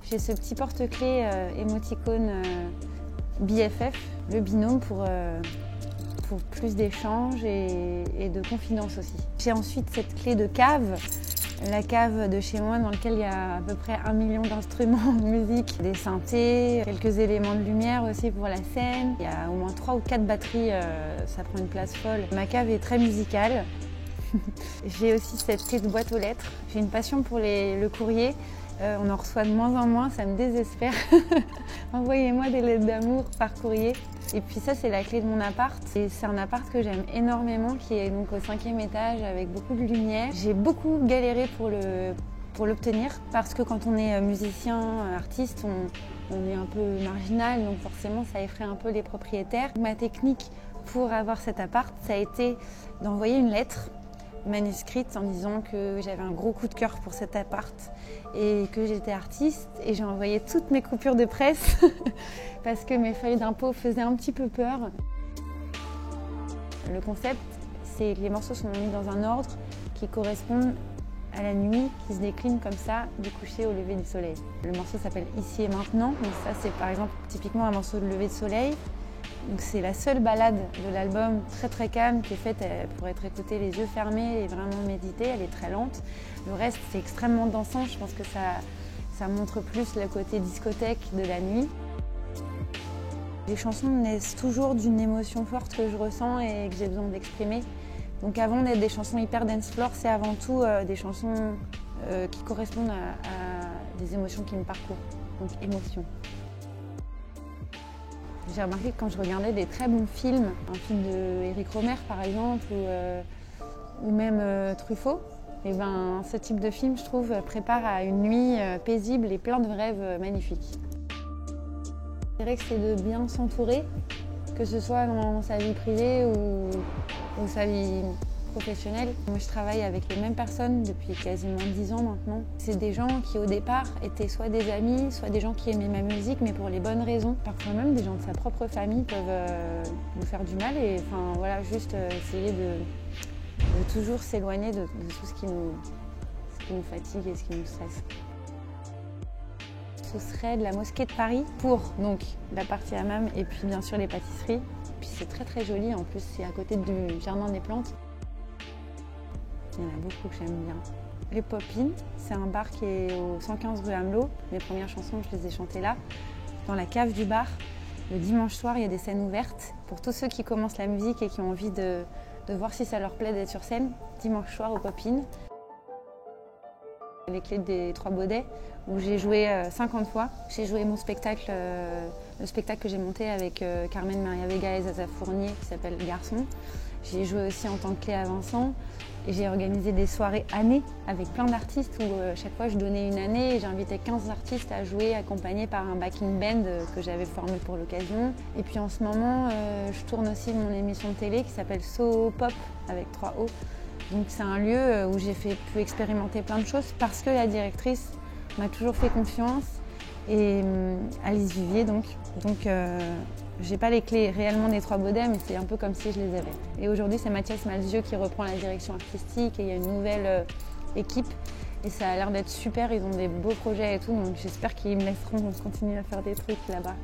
J'ai ce petit porte-clés émoticône BFF, le binôme pour plus d'échanges et de confidence aussi. J'ai ensuite cette clé de cave, la cave de chez moi dans laquelle il y a à peu près 1 million d'instruments de musique, des synthés, quelques éléments de lumière aussi pour la scène. Il y a au moins 3 ou 4 batteries, ça prend une place folle. Ma cave est très musicale. J'ai aussi cette clé de boîte aux lettres. J'ai une passion pour le courrier. On en reçoit de moins en moins, ça me désespère. Envoyez-moi des lettres d'amour par courrier. Et puis ça, c'est la clé de mon appart. Et c'est un appart que j'aime énormément, qui est donc au 5e étage avec beaucoup de lumière. J'ai beaucoup galéré pour l'obtenir parce que quand on est musicien, artiste, on est un peu marginal, donc forcément ça effraie un peu les propriétaires. Ma technique pour avoir cet appart, ça a été d'envoyer une lettre manuscrite en disant que j'avais un gros coup de cœur pour cet appart et que j'étais artiste, et j'ai envoyé toutes mes coupures de presse parce que mes feuilles d'impôt faisaient un petit peu peur. Le concept, c'est que les morceaux sont mis dans un ordre qui correspond à la nuit, qui se décline comme ça du coucher au lever du soleil. Le morceau s'appelle Ici et Maintenant, donc ça c'est par exemple typiquement un morceau de lever de soleil. C'est la seule ballade de l'album, très très calme, qui est faite pour être écoutée les yeux fermés et vraiment méditer. Elle est très lente. Le reste, c'est extrêmement dansant. Je pense que ça montre plus le côté discothèque de la nuit. Les chansons naissent toujours d'une émotion forte que je ressens et que j'ai besoin d'exprimer. Donc avant d'être des chansons hyper dance floor, c'est avant tout des chansons qui correspondent à des émotions qui me parcourent. Donc émotion. J'ai remarqué que quand je regardais des très bons films, un film de Éric Rohmer par exemple, ou même Truffaut, et ben, ce type de film, je trouve, prépare à une nuit paisible et plein de rêves magnifiques. Je dirais que c'est de bien s'entourer, que ce soit dans sa vie privée ou sa vie professionnelle. Moi, je travaille avec les mêmes personnes depuis quasiment 10 ans maintenant. C'est des gens qui, au départ, étaient soit des amis, soit des gens qui aimaient ma musique, mais pour les bonnes raisons. Parfois même, des gens de sa propre famille peuvent nous faire du mal et enfin, voilà, juste essayer de toujours s'éloigner de tout ce qui nous fatigue et ce qui nous stresse. Ce serait de la mosquée de Paris pour donc la partie hammam et puis bien sûr les pâtisseries. Puis c'est très très joli, en plus c'est à côté du jardin des plantes. Il y en a beaucoup que j'aime bien. Les Pop-In, c'est un bar qui est au 115 rue Amelot. Mes premières chansons, je les ai chantées là, dans la cave du bar. Le dimanche soir, il y a des scènes ouvertes pour tous ceux qui commencent la musique et qui ont envie de voir si ça leur plaît d'être sur scène. Dimanche soir au Pop-In. Les clés des Trois Baudets, où j'ai joué 50 fois. J'ai joué mon spectacle, le spectacle que j'ai monté avec Carmen Maria Vega et Zaza Fournier, qui s'appelle Garçon. J'ai joué aussi en tant que clé à Vincent. Et j'ai organisé des soirées années avec plein d'artistes où chaque fois je donnais une année et j'invitais 15 artistes à jouer accompagnés par un backing band que j'avais formé pour l'occasion. Et puis en ce moment, je tourne aussi mon émission de télé qui s'appelle So Pop avec 3 O. Donc c'est un lieu où j'ai pu expérimenter plein de choses parce que la directrice m'a toujours fait confiance, et Alice Vivier donc j'ai pas les clés réellement des Trois Baudets, mais c'est un peu comme si je les avais. Et aujourd'hui c'est Mathias Malzieu qui reprend la direction artistique et il y a une nouvelle équipe et ça a l'air d'être super, ils ont des beaux projets et tout, donc j'espère qu'ils me laisseront continuer à faire des trucs là-bas.